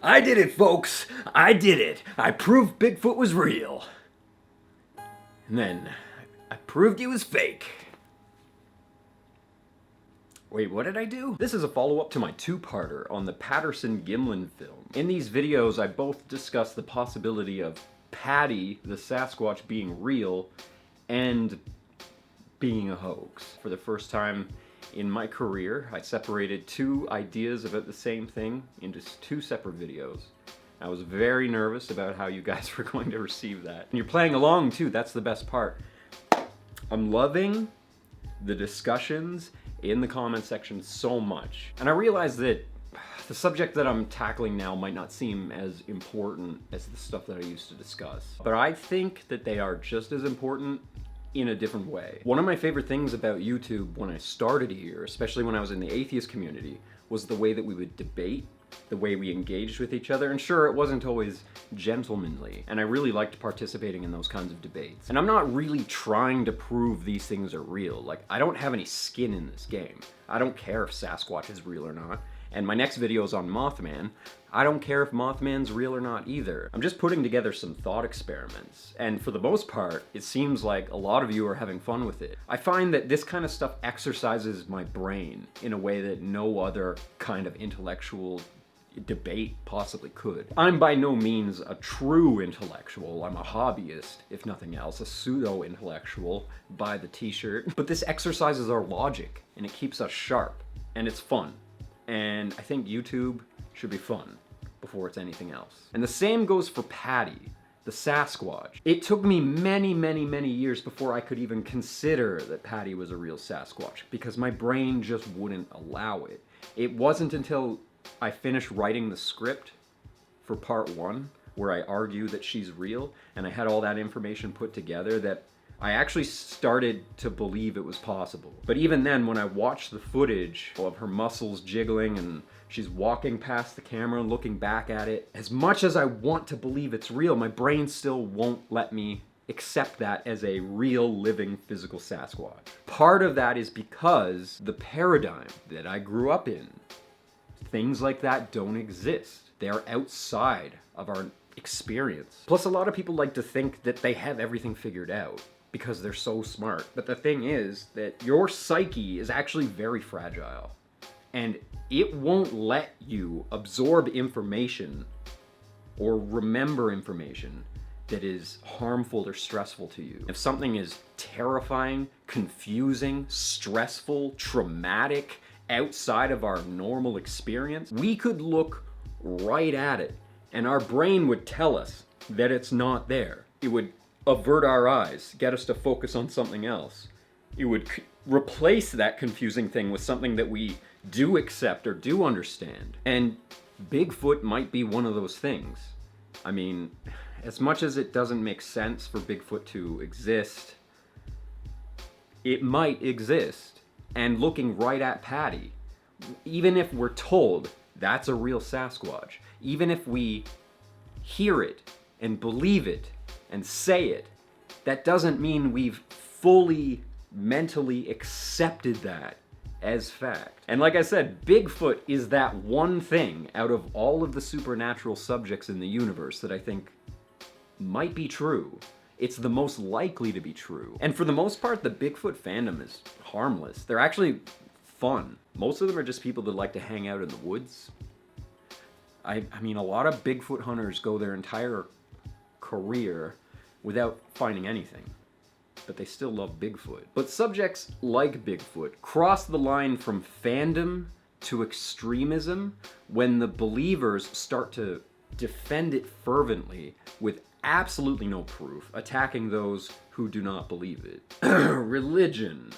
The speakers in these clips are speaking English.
I did it, folks. I did it. I proved Bigfoot was real. And then I proved he was fake. Wait, what did I do? This is a follow-up to my two-parter on the Patterson-Gimlin film. In these videos, I both discuss the possibility of Patty, the Sasquatch, being real and being a hoax. For the first time in my career, I separated two ideas about the same thing into two separate videos. I was very nervous about how you guys were going to receive that. And you're playing along too, that's the best part. I'm loving the discussions in the comment section so much. And I realize that the subject that I'm tackling now might not seem as important as the stuff that I used to discuss. But I think that they are just as important in a different way. One of my favorite things about YouTube when I started here, especially when I was in the atheist community, was the way that we would debate, the way we engaged with each other. And sure, it wasn't always gentlemanly, and I really liked participating in those kinds of debates. And I'm not really trying to prove these things are real. Like, I don't have any skin in this game. I don't care if Sasquatch is real or not. And my next video is on Mothman. I don't care if Mothman's real or not either. I'm just putting together some thought experiments. And for the most part, it seems like a lot of you are having fun with it. I find that this kind of stuff exercises my brain in a way that no other kind of intellectual debate possibly could. I'm by no means a true intellectual. I'm a hobbyist, if nothing else, a pseudo-intellectual by the t-shirt. But this exercises our logic, and it keeps us sharp, and it's fun. And I think YouTube should be fun before it's anything else. And the same goes for Patty, the Sasquatch. It took me many, many, many years before I could even consider that Patty was a real Sasquatch, because my brain just wouldn't allow it. It wasn't until I finished writing the script for part 1, where I argue that she's real, and I had all that information put together, that I actually started to believe it was possible. But even then, when I watched the footage of her muscles jiggling and she's walking past the camera and looking back at it, as much as I want to believe it's real, my brain still won't let me accept that as a real, living, physical Sasquatch. Part of that is because the paradigm that I grew up in, things like that don't exist. They're outside of our experience. Plus, a lot of people like to think that they have everything figured out because they're so smart. But the thing is that your psyche is actually very fragile, and it won't let you absorb information or remember information that is harmful or stressful to you. If something is terrifying, confusing, stressful, traumatic, outside of our normal experience, we could look right at it and our brain would tell us that it's not there. It would avert our eyes, get us to focus on something else. It would replace that confusing thing with something that we do accept or do understand. And Bigfoot might be one of those things. I mean, as much as it doesn't make sense for Bigfoot to exist, it might exist. And looking right at Patty, even if we're told that's a real Sasquatch, even if we hear it and believe it and say it, that doesn't mean we've fully mentally accepted that as fact. And like I said, Bigfoot is that one thing out of all of the supernatural subjects in the universe that I think might be true. It's the most likely to be true. And for the most part, the Bigfoot fandom is harmless. They're actually fun. Most of them are just people that like to hang out in the woods. I mean, a lot of Bigfoot hunters go their entire career without finding anything, but they still love Bigfoot. But subjects like Bigfoot cross the line from fandom to extremism when the believers start to defend it fervently with absolutely no proof, attacking those who do not believe it. Religion.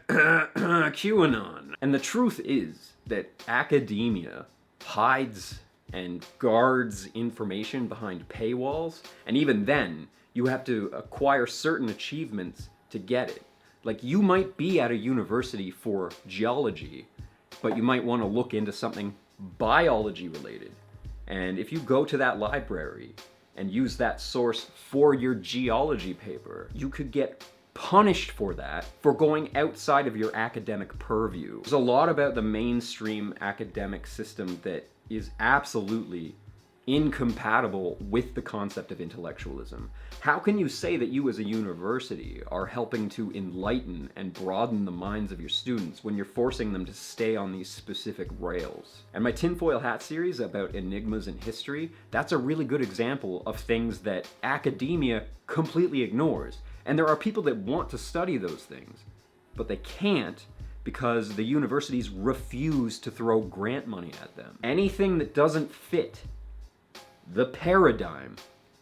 QAnon. And the truth is that academia hides and guards information behind paywalls, and even then, you have to acquire certain achievements to get it. Like, you might be at a university for geology, but you might want to look into something biology related. And if you go to that library and use that source for your geology paper, you could get punished for that, for going outside of your academic purview. There's a lot about the mainstream academic system that is absolutely incompatible with the concept of intellectualism. How can you say that you as a university are helping to enlighten and broaden the minds of your students when you're forcing them to stay on these specific rails? And my tinfoil hat series about enigmas in history, that's a really good example of things that academia completely ignores. And there are people that want to study those things, but they can't because the universities refuse to throw grant money at them. Anything that doesn't fit the paradigm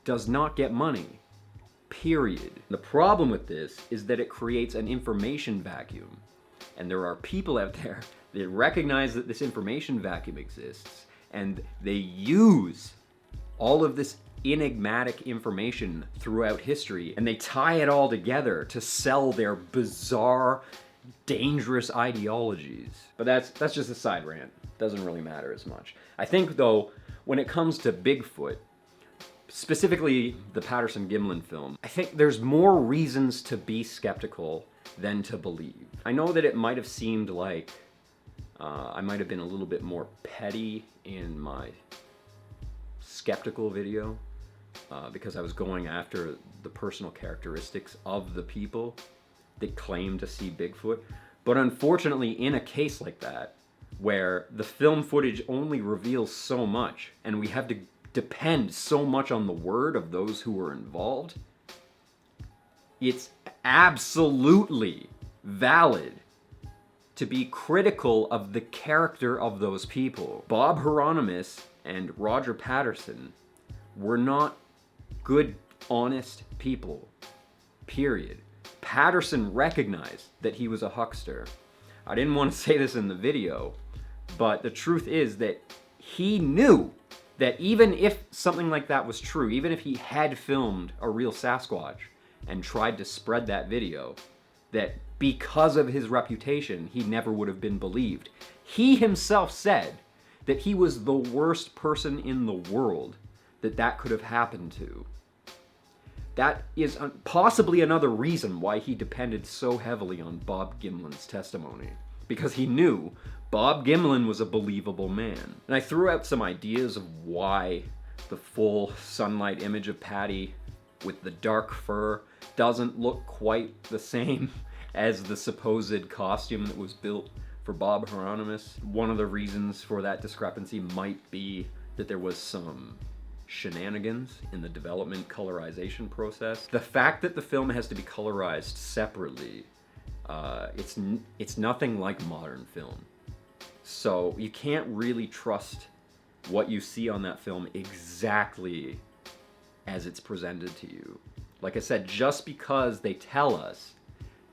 does not get money, period. The problem with this is that it creates an information vacuum. And there are people out there that recognize that this information vacuum exists, and they use all of this enigmatic information throughout history, and they tie it all together to sell their bizarre, dangerous ideologies. But that's just a side rant. Doesn't really matter as much. I think, though, when it comes to Bigfoot, specifically the Patterson-Gimlin film, I think there's more reasons to be skeptical than to believe. I know that it might have seemed like I might have been a little bit more petty in my skeptical video because I was going after the personal characteristics of the people that claim to see Bigfoot. But unfortunately, in a case like that, where the film footage only reveals so much, and we have to depend so much on the word of those who were involved, it's absolutely valid to be critical of the character of those people. Bob Hieronymus and Roger Patterson were not good, honest people, period. Patterson recognized that he was a huckster. I didn't want to say this in the video, but the truth is that he knew that even if something like that was true, even if he had filmed a real Sasquatch and tried to spread that video, that because of his reputation, he never would have been believed. He himself said that he was the worst person in the world that could have happened to. That is possibly another reason why he depended so heavily on Bob Gimlin's testimony, because he knew Bob Gimlin was a believable man. And I threw out some ideas of why the full sunlight image of Patty with the dark fur doesn't look quite the same as the supposed costume that was built for Bob Hieronymus. One of the reasons for that discrepancy might be that there was some shenanigans in the development colorization process. The fact that the film has to be colorized separately, it's nothing like modern film. So you can't really trust what you see on that film exactly as it's presented to you. Like I said, just because they tell us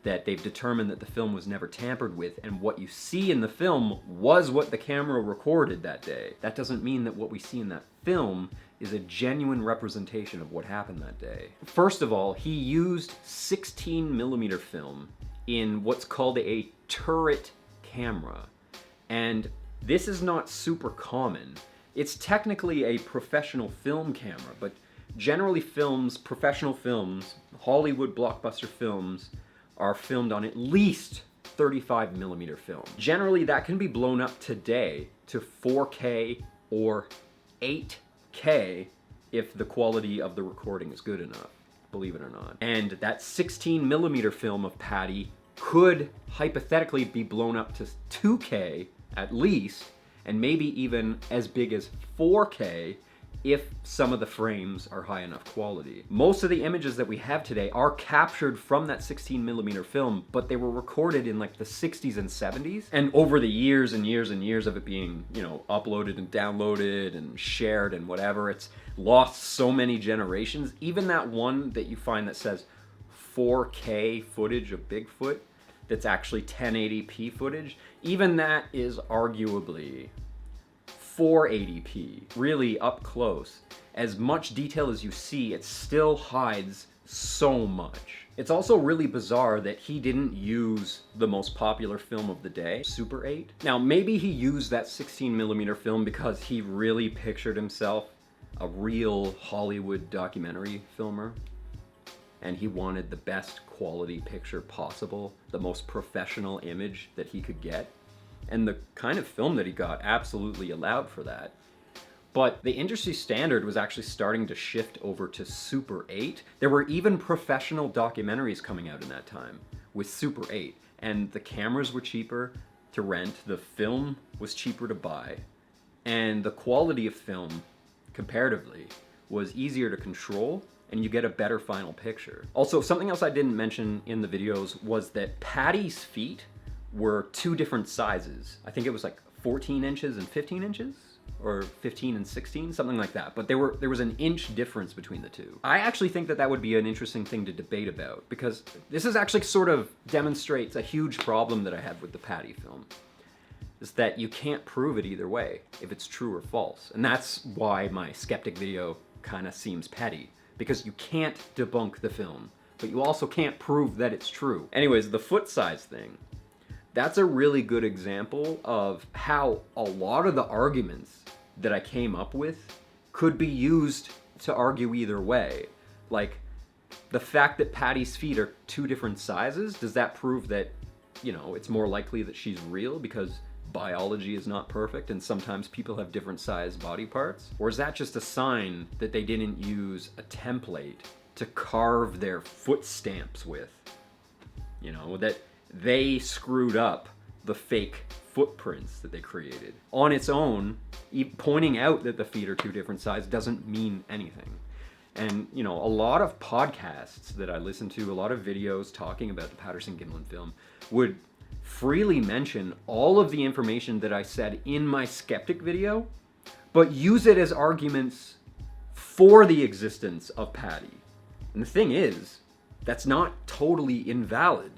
that they've determined that the film was never tampered with and what you see in the film was what the camera recorded that day, that doesn't mean that what we see in that film is a genuine representation of what happened that day. First of all, he used 16mm film in what's called a turret camera. And this is not super common. It's technically a professional film camera, but generally professional films, Hollywood blockbuster films, are filmed on at least 35mm film. Generally, that can be blown up today to 4K or 8K if the quality of the recording is good enough, believe it or not. And that 16mm film of Patty could hypothetically be blown up to 2K at least, and maybe even as big as 4K if some of the frames are high enough quality. Most of the images that we have today are captured from that 16mm film, but they were recorded in like the 60s and 70s. And over the years and years and years of it being, uploaded and downloaded and shared and whatever, it's lost so many generations. Even that one that you find that says 4K footage of Bigfoot, that's actually 1080p footage, even that is arguably 480p, really up close. As much detail as you see, it still hides so much. It's also really bizarre that he didn't use the most popular film of the day, Super 8. Now, maybe he used that 16mm film because he really pictured himself a real Hollywood documentary filmer, and he wanted the best quality picture possible, the most professional image that he could get. And the kind of film that he got absolutely allowed for that. But the industry standard was actually starting to shift over to Super 8. There were even professional documentaries coming out in that time with Super 8. And the cameras were cheaper to rent, the film was cheaper to buy, and the quality of film, comparatively, was easier to control, and you get a better final picture. Also, something else I didn't mention in the videos was that Patty's feet were 2 different sizes. I think it was like 14 inches and 15 inches? Or 15 and 16, something like that. But there was an inch difference between the two. I actually think that would be an interesting thing to debate about, because this is actually sort of demonstrates a huge problem that I have with the Patty film. Is that you can't prove it either way, if it's true or false. And that's why my skeptic video kind of seems petty, because you can't debunk the film, but you also can't prove that it's true. Anyways, the foot size thing. That's a really good example of how a lot of the arguments that I came up with could be used to argue either way. Like, the fact that Patty's feet are 2 different sizes, does that prove that, you know, it's more likely that she's real because biology is not perfect and sometimes people have different sized body parts? Or is that just a sign that they didn't use a template to carve their foot stamps with? You know, that they screwed up the fake footprints that they created. On its own, pointing out that the feet are 2 different sizes doesn't mean anything. And, you know, a lot of podcasts that I listen to, a lot of videos talking about the Patterson-Gimlin film would freely mention all of the information that I said in my skeptic video, but use it as arguments for the existence of Patty. And the thing is, that's not totally invalid,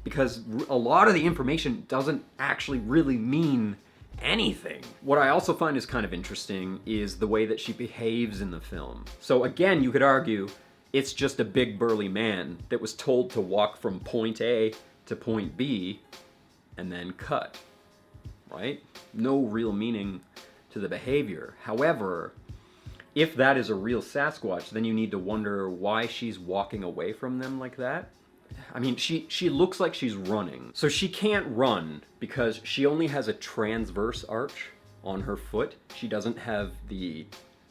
because a lot of the information doesn't actually really mean anything. What I also find is kind of interesting is the way that she behaves in the film. So again, you could argue it's just a big burly man that was told to walk from point A to point B and then cut, right? No real meaning to the behavior. However, if that is a real Sasquatch, then you need to wonder why she's walking away from them like that. I mean, she looks like she's running. So she can't run because she only has a transverse arch on her foot. She doesn't have the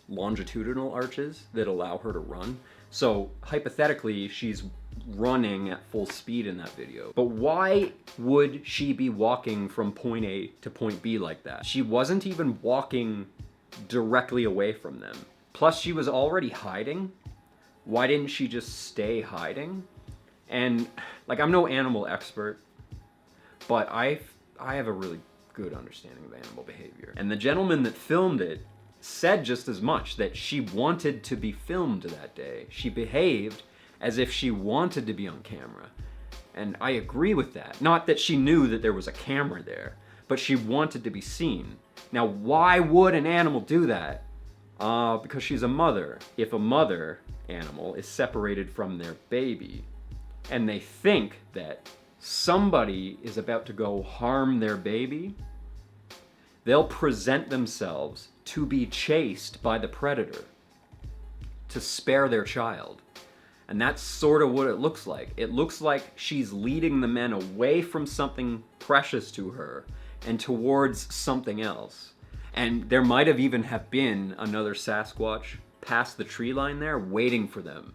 longitudinal arches that allow her to run. So hypothetically, she's running at full speed in that video. But why would she be walking from point A to point B like that? She wasn't even walking directly away from them. Plus, she was already hiding. Why didn't she just stay hiding? And, like, I'm no animal expert, but I have a really good understanding of animal behavior. And the gentleman that filmed it said just as much, that she wanted to be filmed that day. She behaved as if she wanted to be on camera. And I agree with that. Not that she knew that there was a camera there, but she wanted to be seen. Now, why would an animal do that? Because she's a mother. If a mother animal is separated from their baby, and they think that somebody is about to go harm their baby, they'll present themselves to be chased by the predator to spare their child. And that's sort of what it looks like. It looks like she's leading the men away from something precious to her and towards something else. And there might have even have been another Sasquatch past the tree line there waiting for them.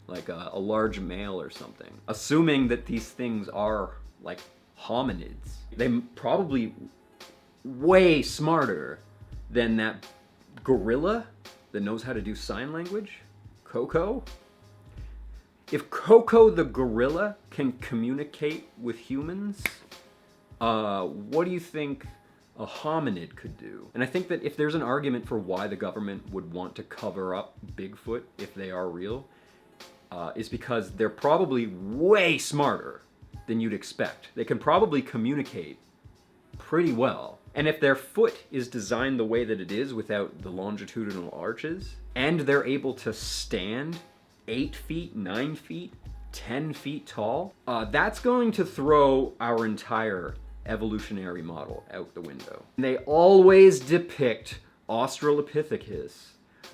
Like a large male or something. Assuming that these things are like hominids. They're probably way smarter than that gorilla that knows how to do sign language, Coco. If Coco the gorilla can communicate with humans, what do you think a hominid could do? And I think that if there's an argument for why the government would want to cover up Bigfoot if they are real, is because they're probably way smarter than you'd expect. They can probably communicate pretty well. And if their foot is designed the way that it is without the longitudinal arches, and they're able to stand 8 feet, 9 feet, 10 feet tall, that's going to throw our entire evolutionary model out the window. And they always depict Australopithecus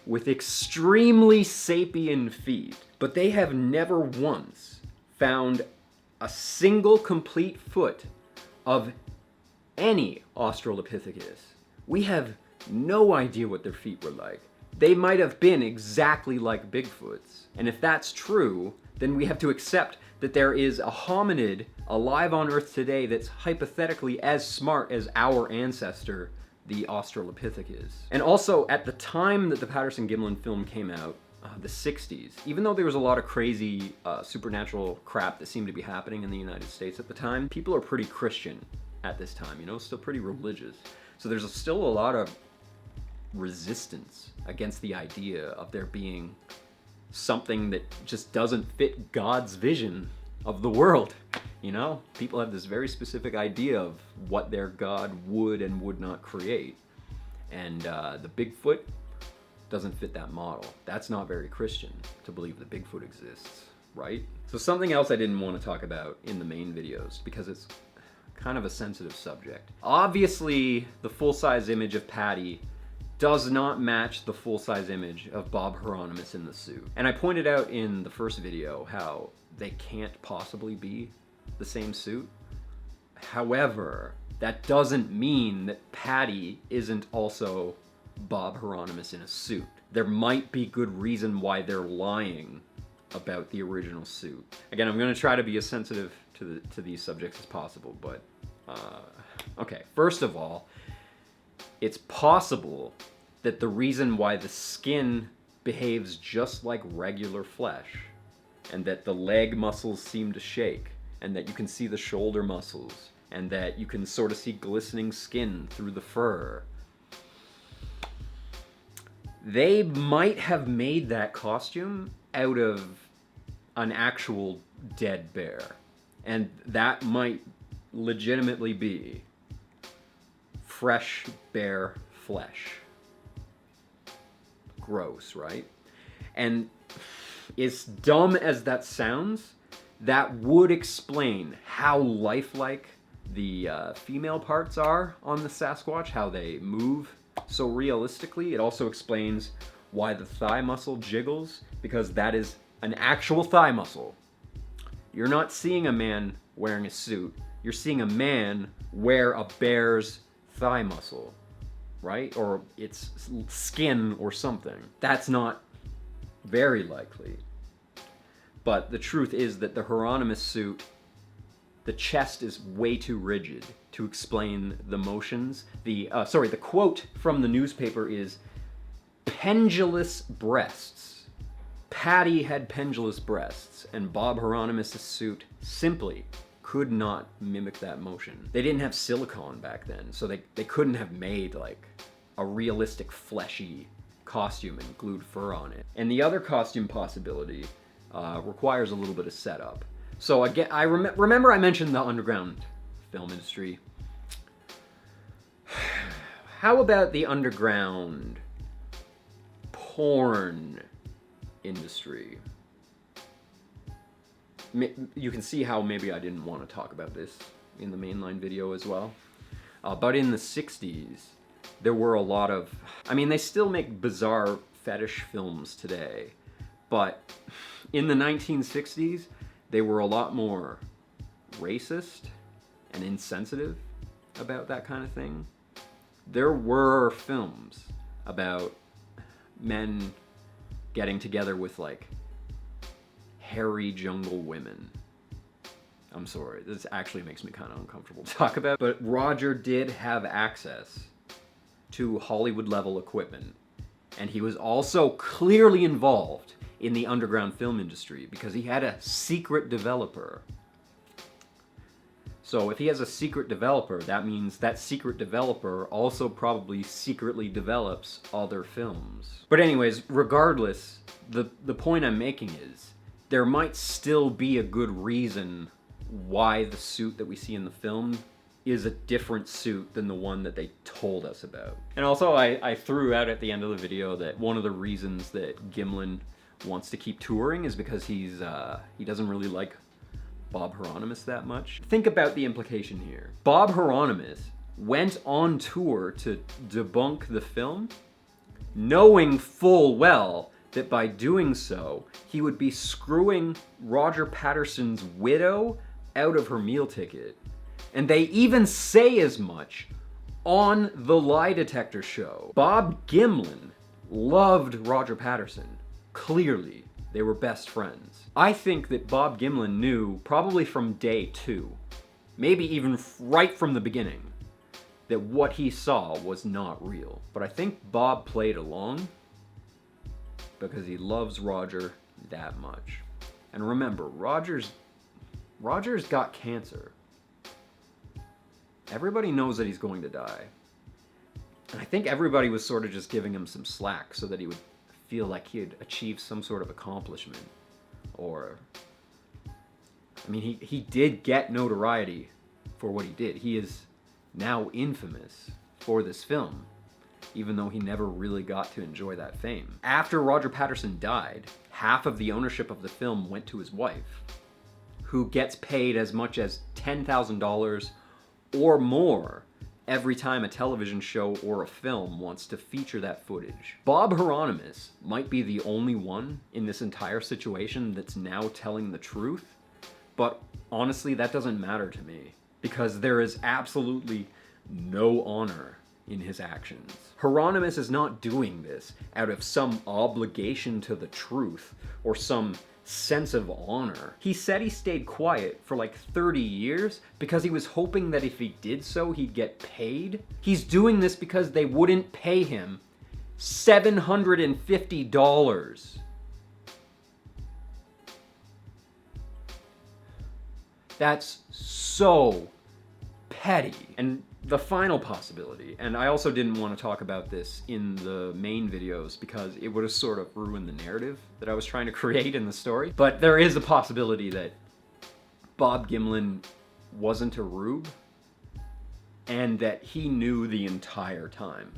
with extremely sapien feet, but they have never once found a single complete foot of any Australopithecus. We have no idea what their feet were like. They might have been exactly like Bigfoot's. And if that's true, then we have to accept that there is a hominid alive on Earth today that's hypothetically as smart as our ancestor, the Australopithecus. And also, at the time that the Patterson-Gimlin film came out, the 60s, even though there was a lot of crazy supernatural crap that seemed to be happening in the United States at the time, people are pretty Christian at this time, you know, still pretty religious. So there's still a lot of resistance against the idea of there being something that just doesn't fit God's vision of the world. You know, people have this very specific idea of what their God would and would not create. And the Bigfoot doesn't fit that model. That's not very Christian to believe that Bigfoot exists, right? So something else I didn't want to talk about in the main videos, because it's kind of a sensitive subject. Obviously, the full-size image of Patty does not match the full-size image of Bob Hieronymus in the suit. And I pointed out in the first video how they can't possibly be the same suit. However, that doesn't mean that Patty isn't also Bob Hieronymus in a suit. There might be good reason why they're lying about the original suit. Again, I'm going to try to be as sensitive to these subjects as possible, but okay, first of all, it's possible that the reason why the skin behaves just like regular flesh, and that the leg muscles seem to shake, and that you can see the shoulder muscles, and that you can sort of see glistening skin through the fur, they might have made that costume out of an actual dead bear. And that might legitimately be fresh bear flesh. Gross, right? And as dumb as that sounds, that would explain how lifelike the female parts are on the Sasquatch, how they move so realistically. It also explains why the thigh muscle jiggles, because that is an actual thigh muscle. You're not seeing a man wearing a suit. You're seeing a man wear a bear's thigh muscle, right? Or its skin or something. That's not very likely. But the truth is that the Hieronymus suit, the chest is way too rigid to explain the motions. The quote from the newspaper is, "Pendulous breasts." Patty had pendulous breasts, and Bob Hieronymus' suit simply could not mimic that motion. They didn't have silicone back then, so they couldn't have made like a realistic fleshy costume and glued fur on it. And the other costume possibility requires a little bit of setup. So again, I remember I mentioned the underground film industry. How about the underground porn industry? You can see how maybe I didn't want to talk about this in the mainline video as well. But in the 60s, there were a lot of... I mean, they still make bizarre fetish films today, but in the 1960s, they were a lot more racist and insensitive about that kind of thing. There were films about men getting together with, like, hairy jungle women. I'm sorry, this actually makes me kind of uncomfortable to talk about. But Roger did have access to Hollywood-level equipment, and he was also clearly involved in the underground film industry because he had a secret developer. So if he has a secret developer, that means that secret developer also probably secretly develops other films. But anyways, regardless, the point I'm making is there might still be a good reason why the suit that we see in the film is a different suit than the one that they told us about. And also I threw out at the end of the video that one of the reasons that Gimlin wants to keep touring is because he doesn't really like Bob Hieronymus that much. Think about the implication here. Bob Hieronymus went on tour to debunk the film, knowing full well that by doing so, he would be screwing Roger Patterson's widow out of her meal ticket. And they even say as much on the lie detector show. Bob Gimlin loved Roger Patterson. Clearly, they were best friends. I think that Bob Gimlin knew, probably from day 2, maybe even right from the beginning, that what he saw was not real. But I think Bob played along because he loves Roger that much. And remember, Roger's got cancer. Everybody knows that he's going to die. And I think everybody was sort of just giving him some slack so that he would feel like he had achieved some sort of accomplishment. Or, I mean, he did get notoriety for what he did. He is now infamous for this film, even though he never really got to enjoy that fame. After Roger Patterson died, half of the ownership of the film went to his wife, who gets paid as much as $10,000 or more every time a television show or a film wants to feature that footage. Bob Hieronymus might be the only one in this entire situation that's now telling the truth, but honestly, that doesn't matter to me, because there is absolutely no honor in his actions. Hieronymus is not doing this out of some obligation to the truth or some sense of honor. He said he stayed quiet for like 30 years because he was hoping that if he did so, he'd get paid. He's doing this because they wouldn't pay him $750. That's so petty. And the final possibility, and I also didn't want to talk about this in the main videos because it would have sort of ruined the narrative that I was trying to create in the story, but there is a possibility that Bob Gimlin wasn't a rube and that he knew the entire time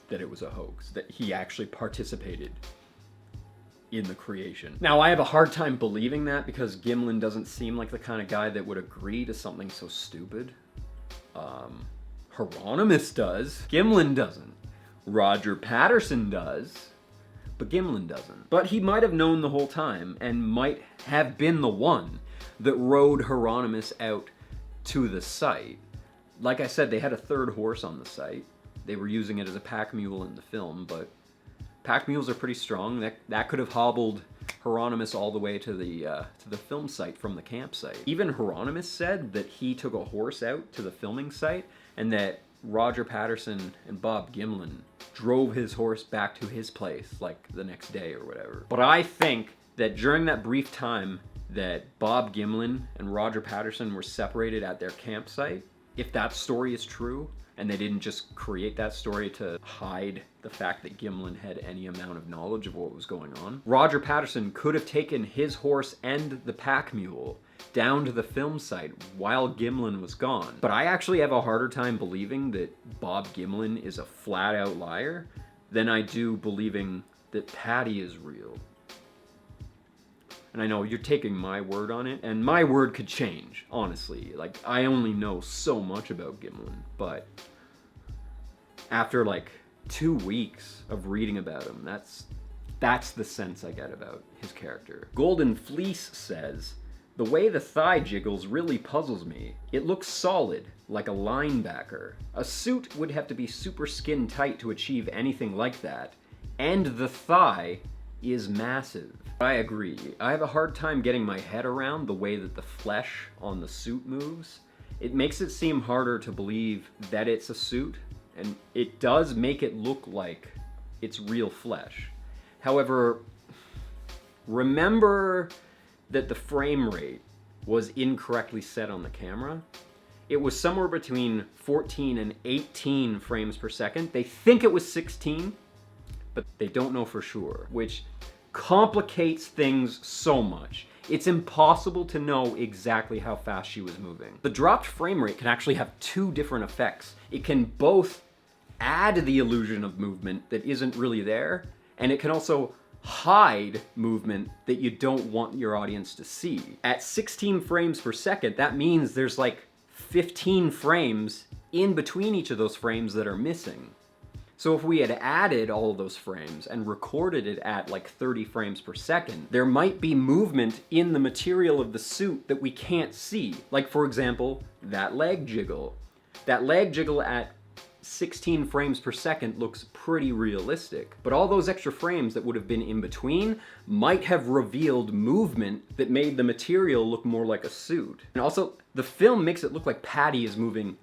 that it was a hoax, that he actually participated in the creation. Now, I have a hard time believing that because Gimlin doesn't seem like the kind of guy that would agree to something so stupid. Hieronymus does. Gimlin doesn't. Roger Patterson does. But Gimlin doesn't. But he might have known the whole time and might have been the one that rode Hieronymus out to the site. Like I said, they had a third horse on the site. They were using it as a pack mule in the film, but pack mules are pretty strong. That could have hobbled Hieronymus all the way to the film site from the campsite. Even Hieronymus said that he took a horse out to the filming site and that Roger Patterson and Bob Gimlin drove his horse back to his place like the next day or whatever. But I think that during that brief time that Bob Gimlin and Roger Patterson were separated at their campsite, if that story is true, and they didn't just create that story to hide the fact that Gimlin had any amount of knowledge of what was going on, Roger Patterson could have taken his horse and the pack mule down to the film site while Gimlin was gone. But I actually have a harder time believing that Bob Gimlin is a flat-out liar than I do believing that Patty is real. And I know you're taking my word on it, and my word could change, honestly. Like, I only know so much about Gimlin, but after like 2 weeks of reading about him, that's the sense I get about his character. Golden Fleece says, "The way the thigh jiggles really puzzles me. It looks solid, like a linebacker. A suit would have to be super skin tight to achieve anything like that. And the thigh is massive." I agree. I have a hard time getting my head around the way that the flesh on the suit moves. It makes it seem harder to believe that it's a suit, and it does make it look like it's real flesh. However, remember that the frame rate was incorrectly set on the camera. It was somewhere between 14 and 18 frames per second. They think it was 16, but they don't know for sure, which complicates things so much. It's impossible to know exactly how fast she was moving. The dropped frame rate can actually have 2 different effects. It can both add the illusion of movement that isn't really there, and it can also hide movement that you don't want your audience to see. At 16 frames per second, that means there's like 15 frames in between each of those frames that are missing. So if we had added all of those frames and recorded it at like 30 frames per second, there might be movement in the material of the suit that we can't see. Like, for example, that leg jiggle. That leg jiggle at 16 frames per second looks pretty realistic. But all those extra frames that would have been in between might have revealed movement that made the material look more like a suit. And also, the film makes it look like Patty is moving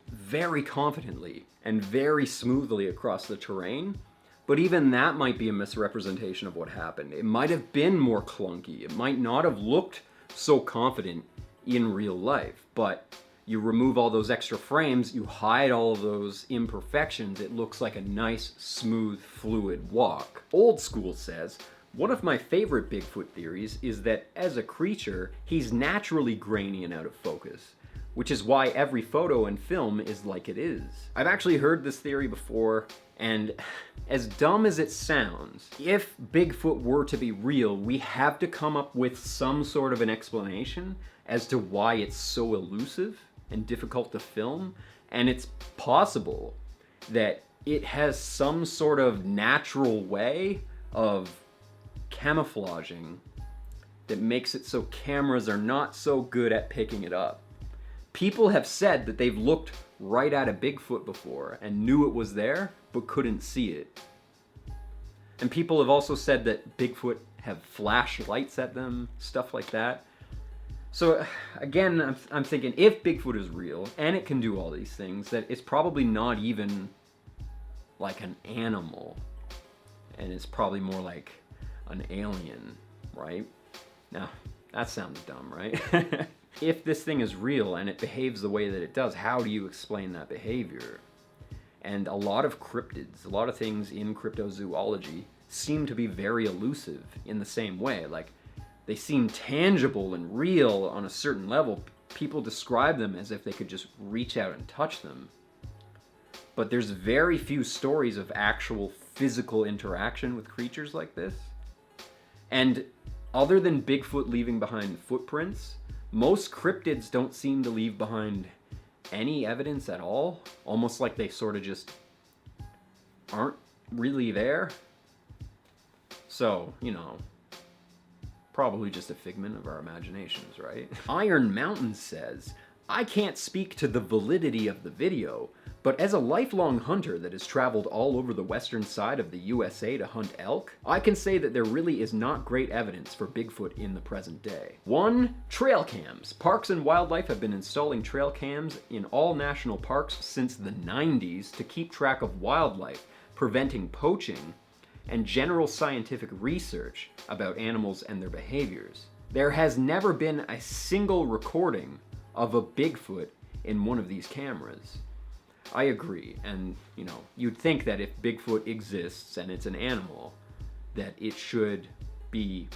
very confidently and very smoothly across the terrain. But even that might be a misrepresentation of what happened. It might have been more clunky. It might not have looked so confident in real life. But you remove all those extra frames, you hide all of those imperfections, it looks like a nice, smooth, fluid walk. Old School says, one of my favorite Bigfoot theories is that as a creature, he's naturally grainy and out of focus, which is why every photo and film is like it is. I've actually heard this theory before, and as dumb as it sounds, if Bigfoot were to be real, we have to come up with some sort of an explanation as to why it's so elusive and difficult to film, and it's possible that it has some sort of natural way of camouflaging that makes it so cameras are not so good at picking it up. People have said that they've looked right at a Bigfoot before and knew it was there, but couldn't see it. And people have also said that Bigfoot have flashlights at them, stuff like that. So again, I'm thinking if Bigfoot is real and it can do all these things, that it's probably not even like an animal, and it's probably more like an alien, right? Now, that sounds dumb, right? If this thing is real and it behaves the way that it does, how do you explain that behavior? And a lot of cryptids, a lot of things in cryptozoology seem to be very elusive in the same way. Like, they seem tangible and real on a certain level. People describe them as if they could just reach out and touch them. But there's very few stories of actual physical interaction with creatures like this. And other than Bigfoot leaving behind footprints, most cryptids don't seem to leave behind any evidence at all. Almost like they sort of just aren't really there. So, you know, probably just a figment of our imaginations, right? Iron Mountain says, I can't speak to the validity of the video, but as a lifelong hunter that has traveled all over the western side of the USA to hunt elk, I can say that there really is not great evidence for Bigfoot in the present day. 1. Trail cams. Parks and Wildlife have been installing trail cams in all national parks since the 90s to keep track of wildlife, preventing poaching, and general scientific research about animals and their behaviors. There has never been a single recording of a Bigfoot in one of these cameras. I agree, and you know, you'd think that if Bigfoot exists and it's an animal, that it should be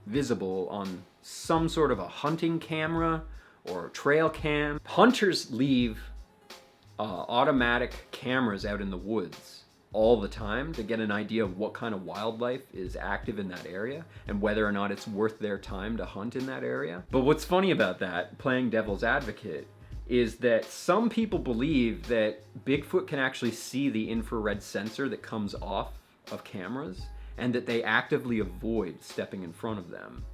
visible on some sort of a hunting camera or trail cam. Hunters leave automatic cameras out in the woods all the time to get an idea of what kind of wildlife is active in that area and whether or not it's worth their time to hunt in that area. But what's funny about that, playing devil's advocate, is that some people believe that Bigfoot can actually see the infrared sensor that comes off of cameras and that they actively avoid stepping in front of them.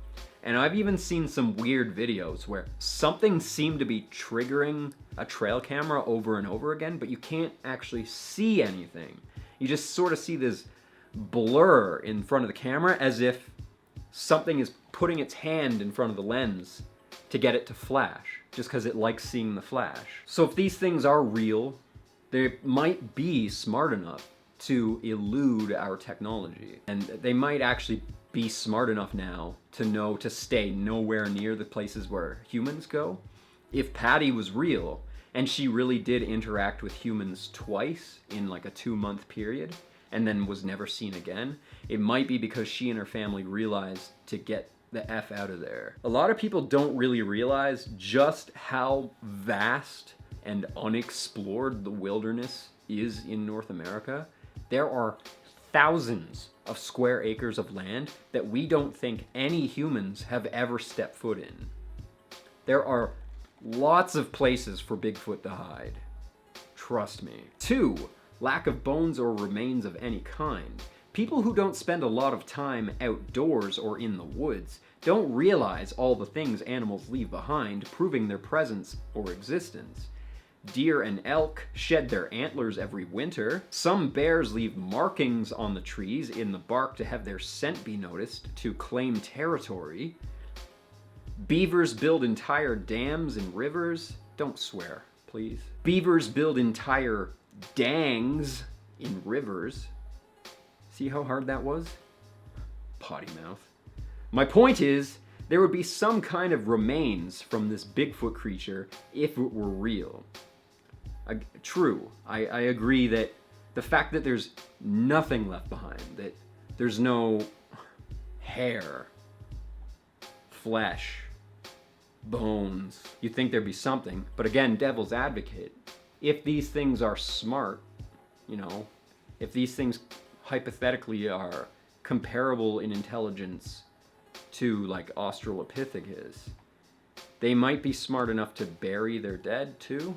And I've even seen some weird videos where something seemed to be triggering a trail camera over and over again, but you can't actually see anything. You just sort of see this blur in front of the camera as if something is putting its hand in front of the lens to get it to flash, just because it likes seeing the flash. So if these things are real, they might be smart enough to elude our technology. And they might actually be smart enough now to know to stay nowhere near the places where humans go. If Patty was real, and she really did interact with humans twice in like a 2-month period, and then was never seen again, it might be because she and her family realized to get the F out of there. A lot of people don't really realize just how vast and unexplored the wilderness is in North America. There are thousands of square acres of land that we don't think any humans have ever stepped foot in. There are lots of places for Bigfoot to hide. Trust me. 2. Lack of bones or remains of any kind. People who don't spend a lot of time outdoors or in the woods don't realize all the things animals leave behind, proving their presence or existence. Deer and elk shed their antlers every winter. Some bears leave markings on the trees in the bark to have their scent be noticed, to claim territory. Beavers build entire dams and rivers. Don't swear, please. Beavers build entire dangs in rivers. See how hard that was? Potty mouth. My point is, there would be some kind of remains from this Bigfoot creature if it were real. True, I agree that the fact that there's nothing left behind, that there's no hair, flesh, bones, you'd think there'd be something. But again, devil's advocate. If these things are smart, you know, if these things hypothetically are comparable in intelligence to like Australopithecus, they might be smart enough to bury their dead too.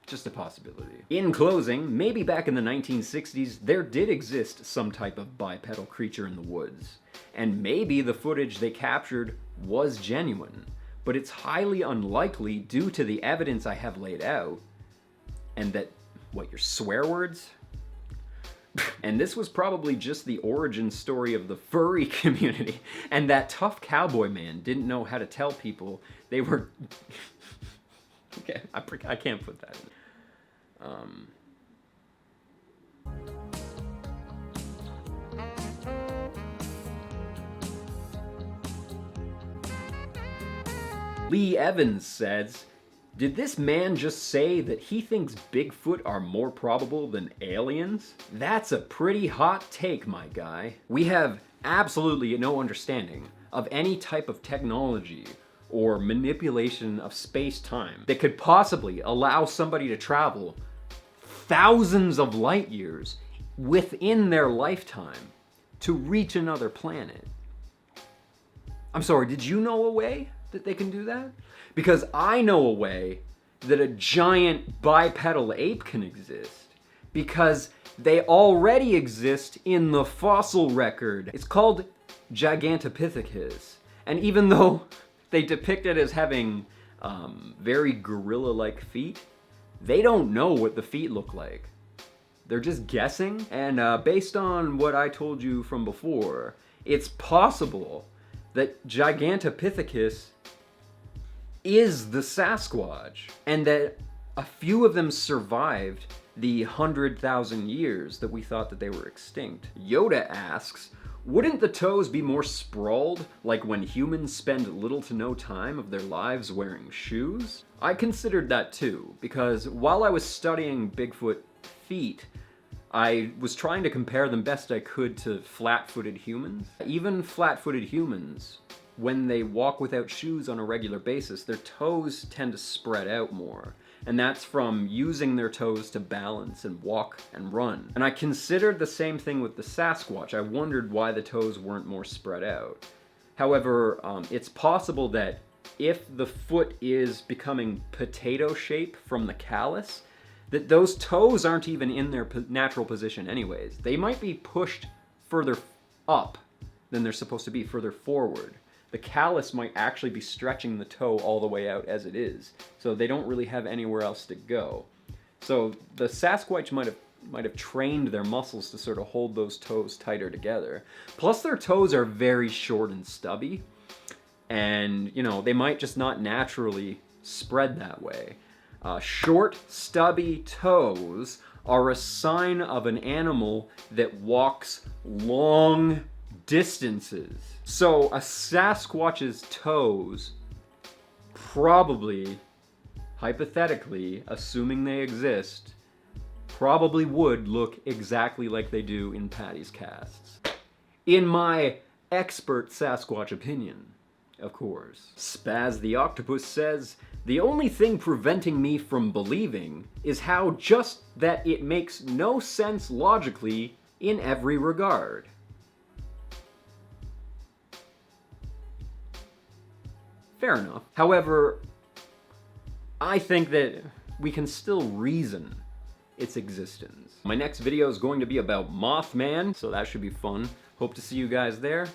Just a possibility. In closing, maybe back in the 1960s, there did exist some type of bipedal creature in the woods. And maybe the footage they captured was genuine. But it's highly unlikely due to the evidence I have laid out. And that, what, your swear words? And this was probably just the origin story of the furry community. And that tough cowboy man didn't know how to tell people they were... Okay, I can't put that in. Lee Evans says, "Did this man just say that he thinks Bigfoot are more probable than aliens? That's a pretty hot take, my guy. We have absolutely no understanding of any type of technology or manipulation of space-time that could possibly allow somebody to travel thousands of light years within their lifetime to reach another planet." I'm sorry, did you know a way that they can do that? Because I know a way that a giant bipedal ape can exist. Because they already exist in the fossil record. It's called Gigantopithecus. And even though they depict it as having very gorilla-like feet, they don't know what the feet look like. They're just guessing. And based on what I told you from before, it's possible that Gigantopithecus is the Sasquatch, and that a few of them survived the 100,000 years that we thought that they were extinct. Yoda asks, wouldn't the toes be more sprawled, like when humans spend little to no time of their lives wearing shoes? I considered that too, because while I was studying Bigfoot feet, I was trying to compare them best I could to flat-footed humans. Even flat-footed humans, when they walk without shoes on a regular basis, their toes tend to spread out more. And that's from using their toes to balance and walk and run. And I considered the same thing with the Sasquatch. I wondered why the toes weren't more spread out. However, it's possible that if the foot is becoming potato shape from the callus, that those toes aren't even in their natural position anyways. They might be pushed further up than they're supposed to be, further forward. The callus might actually be stretching the toe all the way out as it is, so they don't really have anywhere else to go. So the Sasquatch might have trained their muscles to sort of hold those toes tighter together. Plus their toes are very short and stubby, and you know, they might just not naturally spread that way. Short, stubby toes are a sign of an animal that walks long distances. So a Sasquatch's toes probably, hypothetically, assuming they exist, probably would look exactly like they do in Patty's casts. In my expert Sasquatch opinion, of course. Spaz the Octopus says, the only thing preventing me from believing is how just that it makes no sense logically in every regard. Fair enough. However, I think that we can still reason its existence. My next video is going to be about Mothman, so that should be fun. Hope to see you guys there.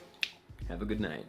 Have a good night.